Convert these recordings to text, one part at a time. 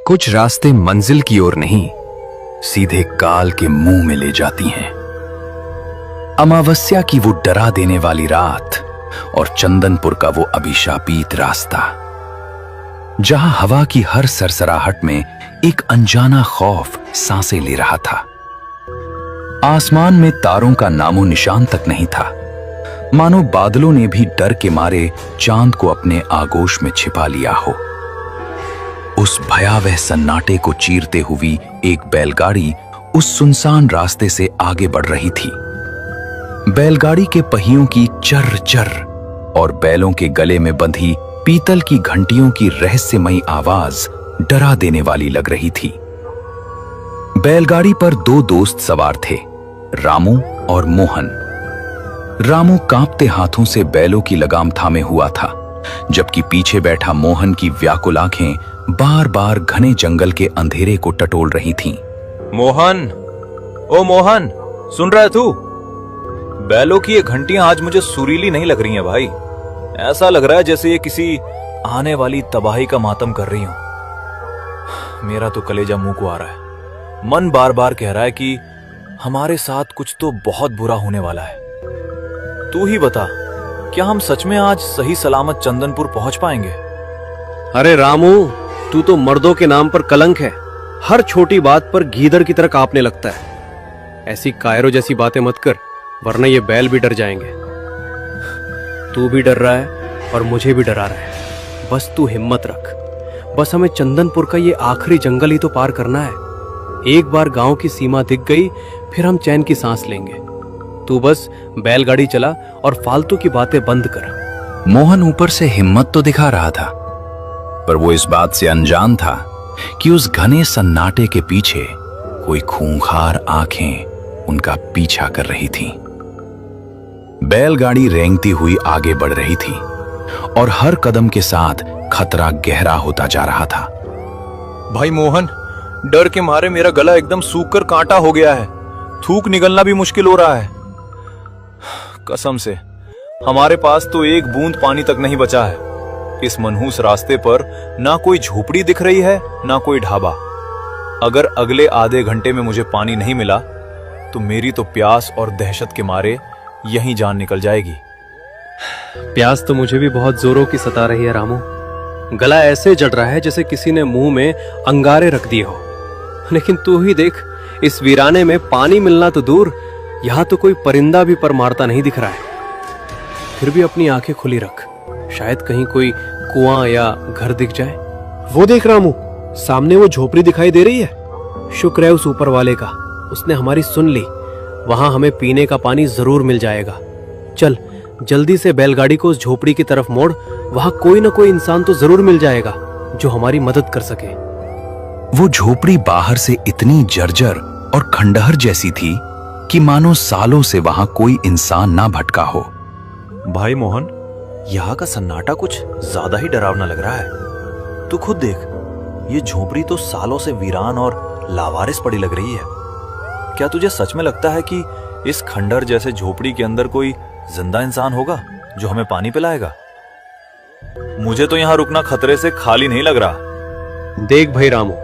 कुछ रास्ते मंजिल की ओर नहीं, सीधे काल के मुंह में ले जाती हैं। अमावस्या की वो डरा देने वाली रात और चंदनपुर का वो अभिशापित रास्ता, जहां हवा की हर सरसराहट में एक अनजाना खौफ सांसें ले रहा था। आसमान में तारों का नामो निशान तक नहीं था, मानो बादलों ने भी डर के मारे चांद को अपने आगोश में छिपा लिया हो। उस भयावह सन्नाटे को चीरते हुई एक बैलगाड़ी उस सुनसान रास्ते से आगे बढ़ रही थी। बैलगाड़ी के पहियों की चर्र चर्र और बैलों के गले में बंधी पीतल की घंटियों की रहस्यमयी आवाज डरा देने वाली लग रही थी। बैलगाड़ी पर दो दोस्त सवार थे, रामू और मोहन। रामू कांपते हाथों से बैलों की लगाम थामे हुआ था, जबकि पीछे बैठा मोहन की व्याकुल आंखें बार बार घने जंगल के अंधेरे को टटोल रही थीं। मोहन, ओ मोहन, सुन रहा है तू? बैलों की ये घंटियां आज मुझे सुरीली नहीं लग रही हैं भाई। ऐसा लग रहा है जैसे ये किसी आने वाली तबाही का मातम कर रही हूं। मेरा तो कलेजा मुंह को आ रहा है। मन बार बार कह रहा है कि हमारे साथ कुछ तो बहुत बुरा होने वाला है। तू ही बता, क्या हम सच में आज सही सलामत चंदनपुर पहुंच पाएंगे? अरे रामू, तू तो मर्दों के नाम पर कलंक है। हर छोटी बात पर गीदड़ की तरह कांपने लगता है। ऐसी कायरो जैसी बातें मत कर, वरना ये बैल भी डर जाएंगे। तू भी डर रहा है और मुझे भी डरा रहा है। बस तू हिम्मत रख। बस हमें चंदनपुर का ये आखिरी जंगल ही तो पार करना है। एक बार गांव की सीमा दिख गई, फिर हम चैन की सांस लेंगे। तू बस बैलगाड़ी चला और फालतू की बातें बंद कर। मोहन ऊपर से हिम्मत तो दिखा रहा था, पर वो इस बात से अनजान था कि उस घने सन्नाटे के पीछे कोई खूंखार आंखें उनका पीछा कर रही थीं। बैलगाड़ी रेंगती हुई आगे बढ़ रही थी और हर कदम के साथ खतरा गहरा होता जा रहा था। भाई मोहन, डर के मारे मेरा गला एकदम सूख कर कांटा हो गया है। थूक निकलना भी मुश्किल हो रहा है। कसम से हमारे पास तो एक बूंद पानी तक नहीं बचा है। इस मनहूस रास्ते पर ना कोई झोपड़ी दिख रही है, ना कोई ढाबा। अगर अगले आधे घंटे में मुझे पानी नहीं मिला तो मेरी तो प्यास और दहशत के मारे यहीं जान निकल जाएगी। प्यास तो मुझे भी बहुत जोरों की सता रही है रामू। गला ऐसे जड़ रहा है जैसे किसी ने मुंह में अंगारे रख दिए हो। लेकिन तू ही देख, इस वीराने में पानी मिलना तो दूर, यहां तो कोई परिंदा भी पर मारता नहीं दिख रहा है। फिर भी अपनी आंखें खुली रख, शायद कहीं कोई कुआं या घर दिख जाए। वो देख रामू, सामने वो झोपड़ी दिखाई दे रही है। शुक्र है उस ऊपर वाले का, उसने हमारी सुन ली। वहां हमें पीने का पानी जरूर मिल जाएगा। चल जल्दी से बैलगाड़ी को उस झोपड़ी की तरफ मोड़। वहां कोई ना कोई इंसान तो जरूर मिल जाएगा जो हमारी मदद कर सके। वो झोपड़ी बाहर से इतनी जर्जर और खंडहर जैसी थी कि मानो सालों से वहां कोई इंसान ना भटका हो। भाई मोहन, यहाँ का सन्नाटा कुछ ज्यादा ही डरावना लग रहा है। तू खुद देख, ये झोपड़ी तो सालों से वीरान और लावारिस पड़ी लग रही है। क्या तुझे सच में लगता है कि इस खंडहर जैसे झोपड़ी के अंदर कोई जिंदा इंसान होगा जो हमें पानी पिलाएगा? मुझे तो यहाँ रुकना खतरे से खाली नहीं लग रहा। देख भाई रामू,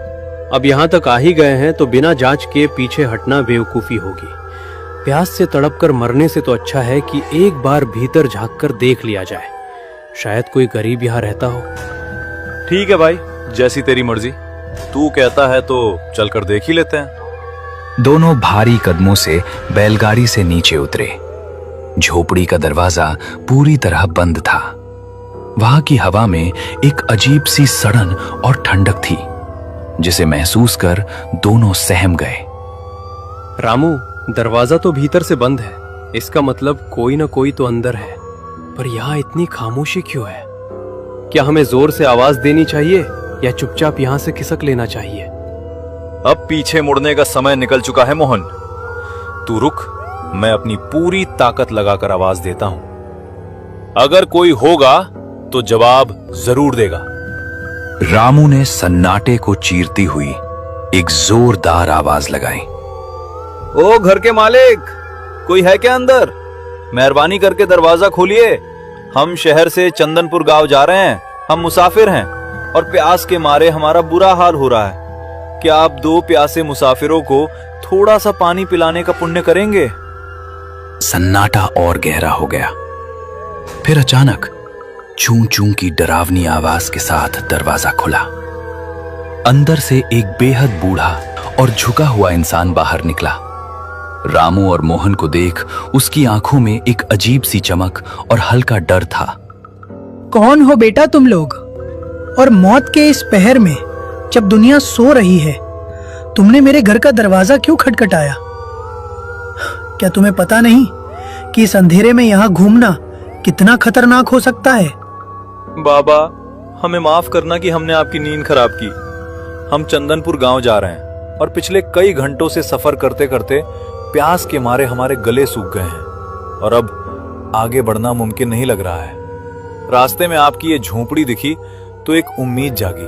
अब यहाँ तक आ ही गए हैं तो बिना जांच के पीछे हटना बेवकूफी होगी। प्यास से तड़प कर मरने से तो अच्छा है कि एक बार भीतर झांक कर देख लिया जाए। शायद कोई गरीब यहाँ रहता हो। ठीक है भाई, जैसी तेरी मर्जी। तू कहता है तो चलकर देख ही लेते हैं। दोनों भारी कदमों से बैलगाड़ी से नीचे उतरे। झोपड़ी का दरवाजा पूरी तरह बंद था। वहां की हवा में एक अजीब सी सड़न और ठंडक थी, जिसे महसूस कर दोनों सहम गए। रामू, दरवाजा तो भीतर से बंद है, इसका मतलब कोई ना कोई तो अंदर है। पर यहाँ इतनी खामोशी क्यों है? क्या हमें जोर से आवाज देनी चाहिए या चुपचाप यहाँ से खिसक लेना चाहिए? अब पीछे मुड़ने का समय निकल चुका है मोहन। तू रुक, मैं अपनी पूरी ताकत लगाकर आवाज देता हूं। अगर कोई होगा तो जवाब जरूर देगा। रामू ने सन्नाटे को चीरती हुई एक जोरदार आवाज लगाई। ओ घर के मालिक, कोई है क्या अंदर? मेहरबानी करके दरवाजा खोलिए। हम शहर से चंदनपुर गांव जा रहे हैं। हम मुसाफिर हैं। और प्यास के मारे हमारा बुरा हाल हो रहा है। क्या आप 2 प्यासे मुसाफिरों को थोड़ा सा पानी पिलाने का पुण्य करेंगे? सन्नाटा और गहरा हो गया। फिर अचानक चूं चूं की डरावनी आवाज के साथ दरवाजा खुला। अंदर से एक बेहद बूढ़ा और झुका हुआ इंसान बाहर निकला। रामू और मोहन को देख उसकी आंखों में एक अजीब सी चमक और हल्का डर था। कौन हो बेटा तुम लोग? और मौत के इस पहर में, जब दुनिया सो रही है, तुमने मेरे घर का दरवाजा क्यों खटखटाया? क्या तुम्हें पता नहीं कि इस अंधेरे में यहाँ घूमना कितना खतरनाक हो सकता है? बाबा, हमें माफ करना कि हमने आपकी नींद खराब की। हम चंदनपुर गांव जा रहे हैं और पिछले कई घंटों से सफर करते करते प्यास के मारे हमारे गले सूख गए हैं और अब आगे बढ़ना मुमकिन नहीं लग रहा है। रास्ते में आपकी ये झोपड़ी दिखी तो एक उम्मीद जागी।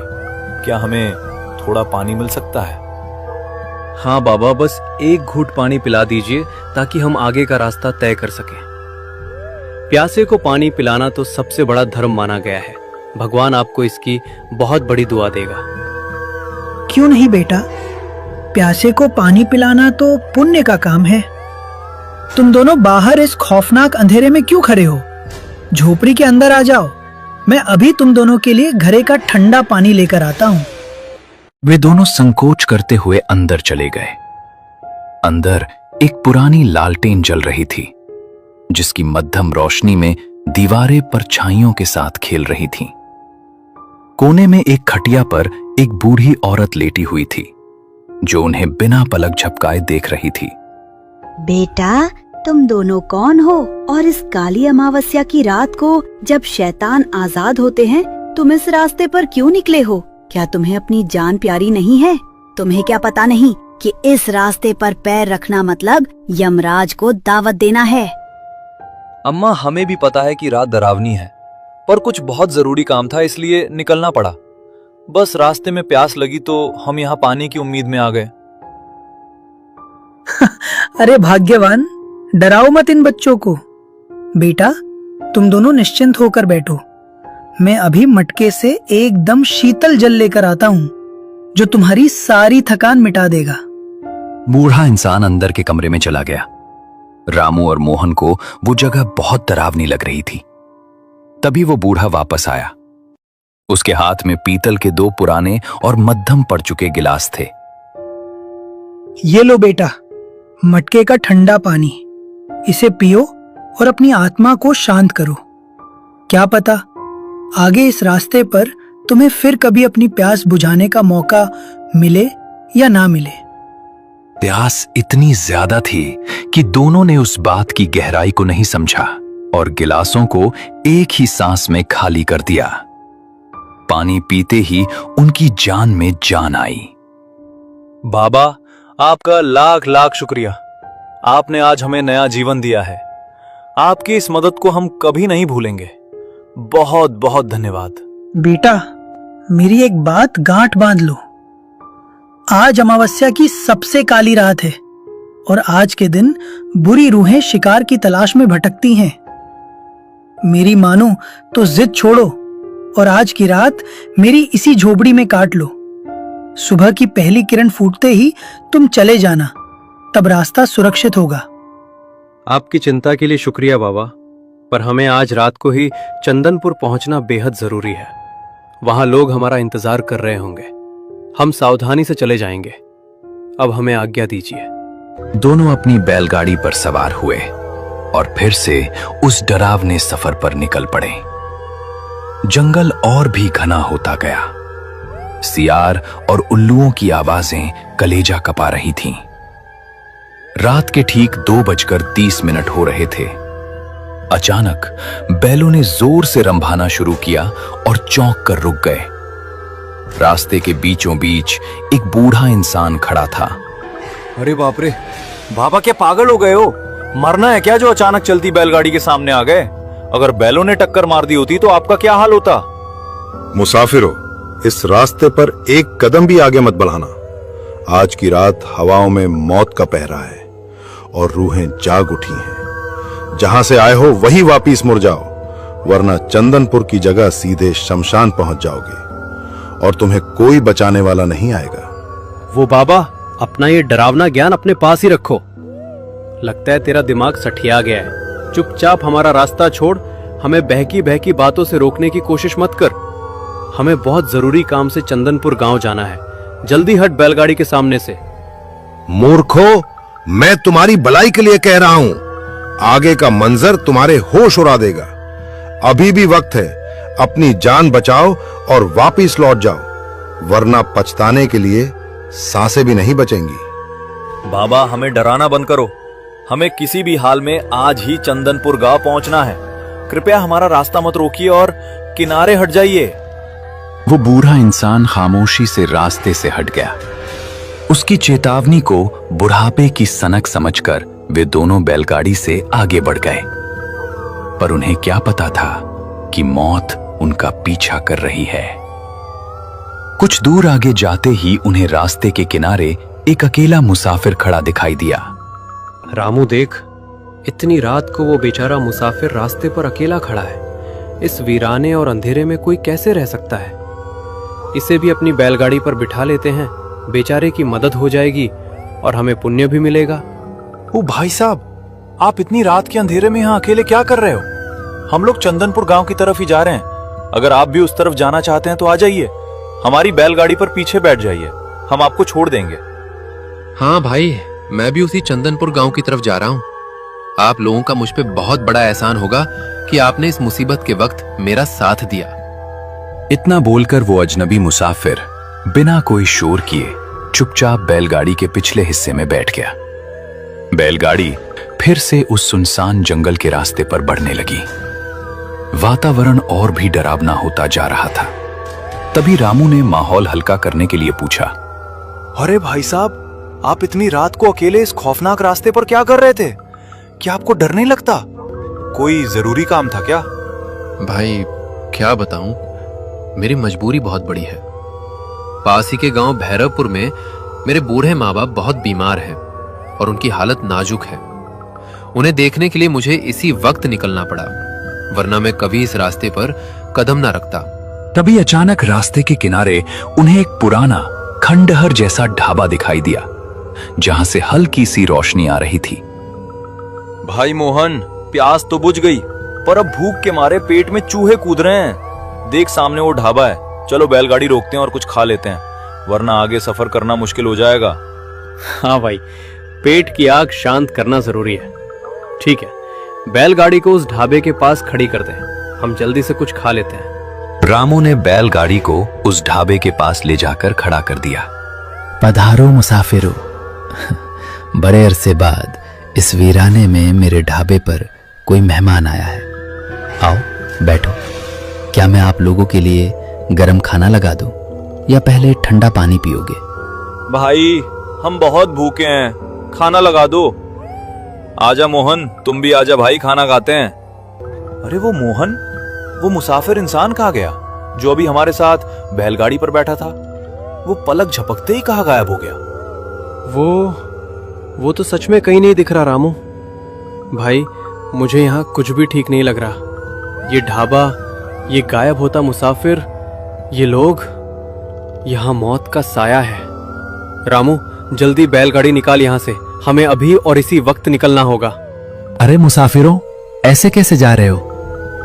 क्या हमें थोड़ा पानी मिल सकता है? हाँ बाबा, बस एक घूंट पानी पिला दीजिए ताकि हम आगे का रास्ता तय कर सकें। प्यासे को पानी पिलाना तो सबसे बड़ा धर्म माना गया है। भगवान आपको इसकी बहुत बड़ी दुआ देगा। क्यों नहीं बेटा, प्यासे को पानी पिलाना तो पुण्य का काम है। तुम दोनों बाहर इस खौफनाक अंधेरे में क्यों खड़े हो? झोपड़ी के अंदर आ जाओ, मैं अभी तुम दोनों के लिए घरे का ठंडा पानी लेकर आता हूँ। वे दोनों संकोच करते हुए अंदर चले गए। अंदर एक पुरानी लालटेन जल रही थी, जिसकी मध्यम रोशनी में दीवारें परछाइयों के साथ खेल रही थीं। कोने में एक खटिया पर एक बूढ़ी औरत लेटी हुई थी, जो उन्हें बिना पलक झपकाए देख रही थी। बेटा, तुम दोनों कौन हो और इस काली अमावस्या की रात को, जब शैतान आजाद होते हैं, तुम इस रास्ते पर क्यों निकले हो? क्या तुम्हें अपनी जान प्यारी नहीं है? तुम्हें क्या पता नहीं कि इस रास्ते पर पैर रखना मतलब यमराज को दावत देना है? अम्मा, हमें भी पता है कि रात डरावनी है, पर कुछ बहुत जरूरी काम था इसलिए निकलना पड़ा। बस रास्ते में प्यास लगी तो हम यहाँ पानी की उम्मीद में आ गए। अरे भाग्यवान, डराओ मत इन बच्चों को। बेटा, तुम दोनों निश्चिंत होकर बैठो। मैं अभी मटके से एकदम शीतल जल लेकर आता हूँ, जो तुम्हारी सारी थकान मिटा देगा। बूढ़ा इंसान अंदर के कमरे में चला गया। रामू और मोहन को वो जगह बहुत डरावनी लग रही थी। तभी वो बूढ़ा वापस आया। उसके हाथ में पीतल के 2 पुराने और मध्यम पड़ चुके गिलास थे। ये लो बेटा, मटके का ठंडा पानी। इसे पियो और अपनी आत्मा को शांत करो। क्या पता आगे इस रास्ते पर तुम्हें फिर कभी अपनी प्यास बुझाने का मौका मिले या ना मिले। प्यास इतनी ज्यादा थी कि दोनों ने उस बात की गहराई को नहीं समझा और गिलासों को एक ही सांस में खाली कर दिया। पानी पीते ही उनकी जान में जान आई। बाबा, आपका लाख लाख शुक्रिया। आपने आज हमें नया जीवन दिया है। आपकी इस मदद को हम कभी नहीं भूलेंगे। बहुत बहुत धन्यवाद। बेटा, मेरी एक बात गांठ बांध लो। आज अमावस्या की सबसे काली रात है और आज के दिन बुरी रूहें शिकार की तलाश में भटकती हैं। मेरी मानो तो जिद छोड़ो और आज की रात मेरी इसी झोपड़ी में काट लो। सुबह की पहली किरण फूटते ही तुम चले जाना, तब रास्ता सुरक्षित होगा। आपकी चिंता के लिए शुक्रिया बाबा, पर हमें आज रात को ही चंदनपुर पहुंचना बेहद जरूरी है। वहां लोग हमारा इंतजार कर रहे होंगे। हम सावधानी से चले जाएंगे। अब हमें आज्ञा दीजिए। दोनों अपनी बैलगाड़ी पर सवार हुए और फिर से उस डरावने सफर पर निकल पड़े। जंगल और भी घना होता गया। सियार और उल्लुओं की आवाजें कलेजा कपा रही थीं। रात के ठीक 2:30 हो रहे थे। अचानक बैलों ने जोर से रंभाना शुरू किया और चौंक कर रुक गए। रास्ते के बीचों बीच एक बूढ़ा इंसान खड़ा था। अरे बाप रे, बाबा क्या पागल हो गए हो? मरना है क्या जो अचानक चलती बैलगाड़ी के सामने आ गए? अगर बैलों ने टक्कर मार दी होती तो आपका क्या हाल होता? मुसाफिरों, इस रास्ते पर एक कदम भी आगे मत बढ़ाना। आज की रात हवाओं में मौत का पहरा है और रूहें जाग उठी हैं। जहां से आए हो वहीं वापिस मुड़ जाओ, वरना चंदनपुर की जगह सीधे शमशान पहुंच जाओगे। और तुम्हें कोई बचाने वाला नहीं आएगा। वो बाबा, अपना ये डरावना ज्ञान अपने पास ही रखो। लगता है तेरा दिमाग सठिया गया है। चुपचाप हमारा रास्ता छोड़, हमें बहकी बहकी बातों से रोकने की कोशिश मत कर। हमें बहुत जरूरी काम से चंदनपुर गांव जाना है। जल्दी हट बैलगाड़ी के सामने से। मूर्खो, मैं तुम्हारी भलाई के लिए कह रहा हूं। आगे का मंजर तुम्हारे होश उड़ा देगा। अभी भी वक्त है, अपनी जान बचाओ और वापिस लौट जाओ, वरना पछताने के लिए सांसें भी नहीं बचेंगी। बाबा, हमें डराना बंद करो। हमें किसी भी हाल में आज ही चंदनपुर गांव पहुंचना है। कृपया हमारा रास्ता मत रोकिए और किनारे हट जाइए। वो बूढ़ा इंसान खामोशी से रास्ते से हट गया। उसकी चेतावनी को बुढ़ापे की सनक समझकर वे दोनों बैलगाड़ी से आगे बढ़ गए। पर उन्हें क्या पता था कि मौत उनका पीछा कर रही है। कुछ दूर आगे जाते ही उन्हें रास्ते के किनारे एक अकेला मुसाफिर खड़ा दिखाई दिया। रामू देख, इतनी रात को वो बेचारा मुसाफिर रास्ते पर अकेला खड़ा है। इस वीराने और अंधेरे में कोई कैसे रह सकता है? इसे भी अपनी बैलगाड़ी पर बिठा लेते हैं। बेचारे की मदद हो जाएगी और हमें पुण्य भी मिलेगा। ओ भाई साहब, आप इतनी रात के अंधेरे में यहाँ अकेले क्या कर रहे हो? हम लोग चंदनपुर गांव की तरफ ही जा रहे हैं। अगर आप भी उस तरफ जाना चाहते हैं तो आ जाइए। हमारी बैलगाड़ी पर पीछे बैठ जाइए, हम आपको छोड़ देंगे। हाँ भाई, मैं भी उसी चंदनपुर गांव की तरफ जा रहा हूँ। आप लोगों का मुझ पे बहुत बड़ा एहसान होगा कि आपने इस मुसीबत के वक्त मेरा साथ दिया। इतना बोलकर वो अजनबी मुसाफिर बिना कोई शोर किए चुपचाप बैलगाड़ी के पिछले हिस्से में बैठ गया। बैलगाड़ी फिर से उस सुनसान जंगल के रास्ते पर बढ़ने लगी। वातावरण और भी डरावना होता जा रहा था। तभी रामू ने माहौल हल्का करने के लिए पूछा, अरे भाई साहब, आप इतनी रात को अकेले इस खौफनाक रास्ते पर क्या कर रहे थे? क्या आपको डर नहीं लगता? कोई जरूरी काम था क्या? भाई क्या बताऊं, मेरी मजबूरी बहुत बड़ी है। पास ही के गांव भैरवपुर में मेरे बूढ़े माँ बाप बहुत बीमार हैं और उनकी हालत नाजुक है। उन्हें देखने के लिए मुझे इसी वक्त निकलना पड़ा, वरना मैं कभी इस रास्ते पर कदम ना रखता। तभी अचानक रास्ते के किनारे उन्हें एक पुराना खंडहर जैसा ढाबा दिखाई दिया, जहां से हल्की सी रोशनी आ रही थी। भाई मोहन, प्यास तो बुझ गई, पर अब भूख के मारे पेट में चूहे कूद रहे हैं। देख, सामने वो ढाबा है। चलो बैलगाड़ी रोकते हैं और कुछ खा लेते हैं, वरना आगे सफर करना मुश्किल हो जाएगा। हाँ भाई, पेट की आग शांत करना जरूरी है। ठीक है, बैलगाड़ी को उस ढाबे के पास खड़ी कर दें। हम जल्दी से कुछ खा लेते हैं। रामू ने बैलगाड़ी को उस ढाबे के पास ले जाकर खड़ा कर दिया। पधारो मुसाफिरो, बड़े अरसे बाद इस वीराने में मेरे ढाबे पर कोई मेहमान आया है। आओ बैठो। क्या मैं आप लोगों के लिए गरम खाना लगा दूं या पहले ठंडा पानी पियोगे? भाई, हम बहुत भूखे हैं, खाना लगा दो। आजा मोहन, तुम भी आजा भाई, खाना खाते हैं। अरे वो मोहन, वो मुसाफिर इंसान कहाँ गया जो अभी हमारे साथ बैलगाड़ी पर बैठा था? वो पलक झपकते ही कहाँ गायब हो गया? वो तो सच में कहीं नहीं दिख रहा रामू। भाई, मुझे यहाँ कुछ भी ठीक नहीं लग रहा। ये ढाबा, ये गायब होता मुसाफिर, ये लोग, यहाँ मौत का साया है। रामू, जल्दी बैलगाड़ी निकाल यहाँ से। हमें अभी और इसी वक्त निकलना होगा। अरे मुसाफिरों, ऐसे कैसे जा रहे हो?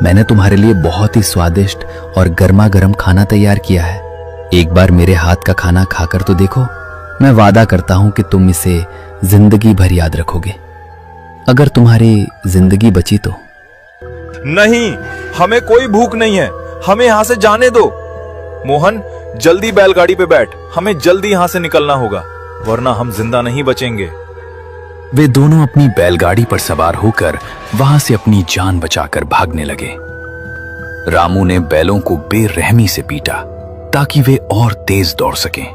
मैंने तुम्हारे लिए बहुत ही स्वादिष्ट और गर्मा गर्म खाना तैयार किया है। एक बार मेरे हाथ का खाना खाकर तो देखो। मैं वादा करता हूं कि तुम इसे जिंदगी भर याद रखोगे, अगर तुम्हारी जिंदगी बची तो। नहीं, हमें कोई भूख नहीं है, हमें यहाँ से जाने दो। मोहन, जल्दी बैलगाड़ी पे बैठ, हमें जल्दी यहाँ से निकलना होगा, वरना हम जिंदा नहीं बचेंगे। वे दोनों अपनी बैलगाड़ी पर सवार होकर वहां से अपनी जान बचाकर भागने लगे। रामू ने बैलों को बेरहमी से पीटा ताकि वे और तेज दौड़ सकें।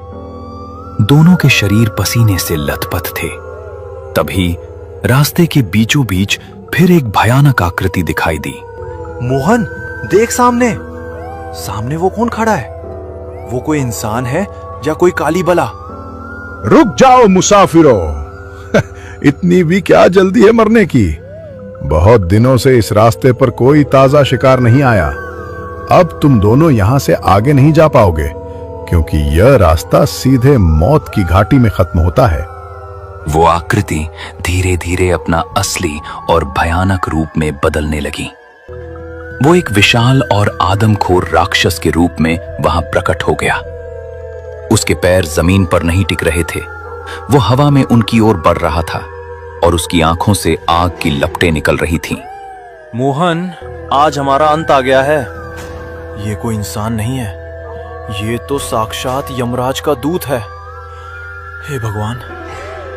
दोनों के शरीर पसीने से लथपथ थे। तभी रास्ते के बीचों बीच फिर एक भयानक आकृति दिखाई दी। मोहन, देख सामने। सामने वो कौन खड़ा है? वो कोई इंसान है या कोई काली बला? रुक जाओ मुसाफिरो, इतनी भी क्या जल्दी है मरने की? बहुत दिनों से इस रास्ते पर कोई ताजा शिकार नहीं आया। अब तुम दोनों यहां से आगे नहीं जा पाओगे। क्योंकि यह रास्ता सीधे मौत की घाटी में खत्म होता है। वो आकृति धीरे धीरे अपना असली और भयानक रूप में बदलने लगी। वो एक विशाल और आदमखोर राक्षस के रूप में वहां प्रकट हो गया। उसके पैर जमीन पर नहीं टिक रहे थे, वो हवा में उनकी ओर बढ़ रहा था और उसकी आंखों से आग की लपटें निकल रही थीं। मोहन, आज हमारा अंत आ गया है। ये कोई इंसान नहीं है, ये तो साक्षात यमराज का दूत है। हे भगवान,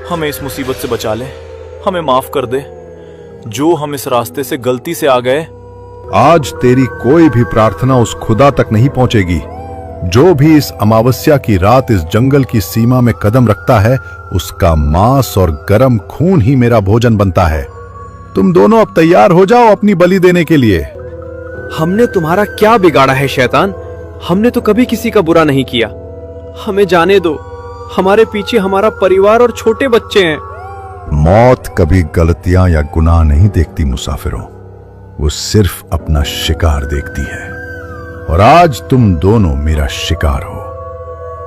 हमें इस मुसीबत से बचा ले, हमें माफ कर दे। जो हम इस रास्ते से गलती से आ गए, आज तेरी कोई भी प्रार्थना उस खुदा तक नहीं पहुंचेगी। जो भी इस अमावस्या की रात इस जंगल की सीमा में कदम रखता है, उसका मांस और गर्म खून ही मेरा भोजन बनता है। तुम दोनों अब तैयार हो जाओ अपनी बलि देने के लिए। हमने तुम्हारा क्या बिगाड़ा है शैतान? हमने तो कभी किसी का बुरा नहीं किया। हमें जाने दो, हमारे पीछे हमारा परिवार और छोटे बच्चे हैं। मौत कभी गलतियां या गुनाह नहीं देखती मुसाफिरों, वो सिर्फ अपना शिकार देखती है। और आज तुम दोनों मेरा शिकार हो।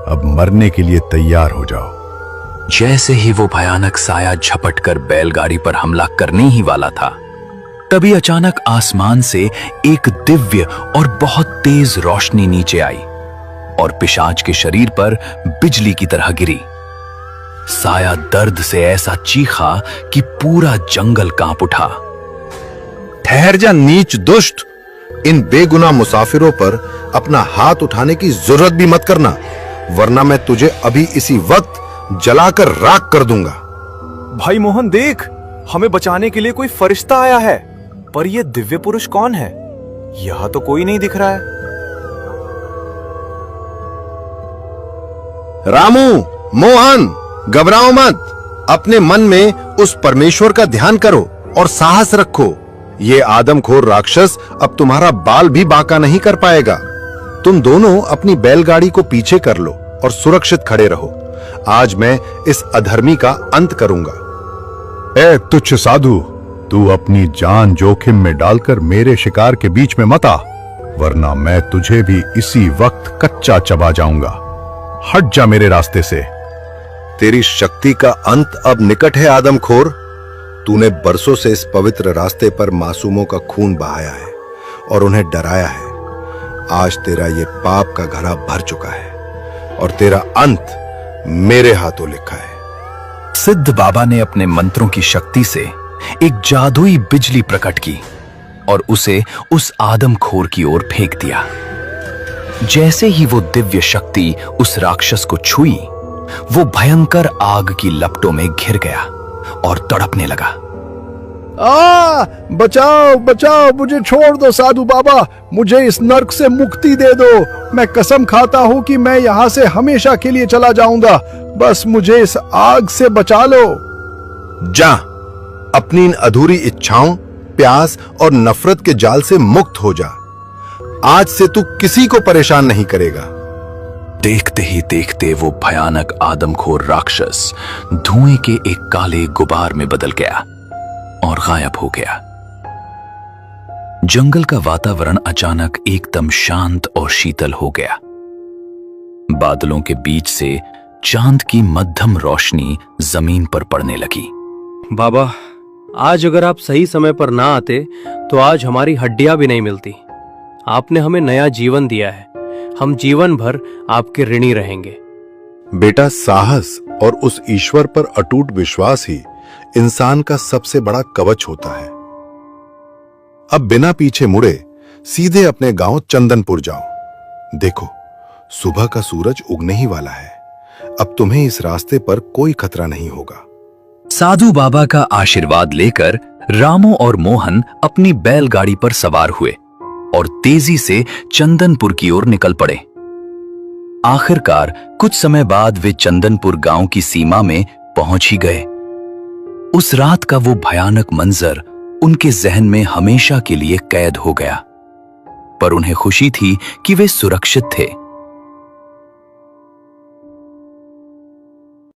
अब मरने के लिए तैयार हो जाओ। जैसे ही वो भयानक साया झपट कर बैलगाड़ी पर हमला करने ही वाला था, तभी अचानक आसमान से एक दिव्य और बहुत तेज रोशनी नीचे आई और पिशाच के शरीर पर बिजली की तरह गिरी। साया दर्द से ऐसा चीखा कि पूरा जंगल कांप उठा। ठहर जा नीच दुष्ट, इन बेगुनाह मुसाफिरों पर अपना हाथ उठाने की जरूरत भी मत करना, वरना मैं तुझे अभी इसी वक्त जलाकर राख कर दूंगा। भाई मोहन देख, हमें बचाने के लिए कोई फरिश्ता आया है, पर यह दिव्य पुरुष कौन है? यहां तो कोई नहीं दिख रहा है। रामू, मोहन, घबराओ मत। अपने मन में उस परमेश्वर का ध्यान करो और साहस रखो। ये आदमखोर राक्षस अब तुम्हारा बाल भी बांका नहीं कर पाएगा। तुम दोनों अपनी बैलगाड़ी को पीछे कर लो और सुरक्षित खड़े रहो। आज मैं इस अधर्मी का अंत करूंगा। ए तुच्छ साधु, तू अपनी जान जोखिम में डालकर मेरे शिकार के बीच में मत आ, वरना मैं तुझे भी इसी वक्त कच्चा चबा जाऊंगा। हट जा मेरे रास्ते से। तेरी शक्ति का अंत अब निकट है आदमखोर। तूने बरसों से इस पवित्र रास्ते पर मासूमों का खून बहाया है और उन्हें डराया है। आज तेरा ये पाप का घड़ा भर चुका है और तेरा अंत मेरे हाथों लिखा है। सिद्ध बाबा ने अपने मंत्रों की शक्ति से एक जादुई बिजली प्रकट की और उसे उस आदमखोर की ओर फेंक दिया। जैसे ही वो दिव्य शक्ति उस राक्षस को छुई, वो भयंकर आग की लपटों में घिर गया और तड़पने लगा। बचाओ बचाओ, मुझे छोड़ दो साधु बाबा, मुझे इस नर्क से मुक्ति दे दो। मैं कसम खाता हूं कि मैं यहां से हमेशा के लिए चला जाऊंगा। बस मुझे इस आग से बचा लो। जा, अपनी इन अधूरी इच्छाओं, प्यास और नफरत के जाल से मुक्त हो जा। आज से तू किसी को परेशान नहीं करेगा। देखते ही देखते वो भयानक आदमखोर राक्षस धुएं के एक काले गुबार में बदल गया और गायब हो गया। जंगल का वातावरण अचानक एकदम शांत और शीतल हो गया। बादलों के बीच से चांद की मध्यम रोशनी जमीन पर पड़ने लगी। बाबा, आज अगर आप सही समय पर ना आते तो आज हमारी हड्डियां भी नहीं मिलती। आपने हमें नया जीवन दिया है, हम जीवन भर आपके ऋणी रहेंगे। बेटा, साहस और उस ईश्वर पर अटूट विश्वास ही इंसान का सबसे बड़ा कवच होता है। अब बिना पीछे मुड़े सीधे अपने गांव चंदनपुर जाओ। देखो, सुबह का सूरज उगने ही वाला है। अब तुम्हें इस रास्ते पर कोई खतरा नहीं होगा। साधु बाबा का आशीर्वाद लेकर रामू और मोहन अपनी बैलगाड़ी पर सवार हुए और तेजी से चंदनपुर की ओर निकल पड़े। आखिरकार कुछ समय बाद वे चंदनपुर गांव की सीमा में पहुंच ही गए। उस रात का वो भयानक मंजर उनके जहन में हमेशा के लिए कैद हो गया, पर उन्हें खुशी थी कि वे सुरक्षित थे।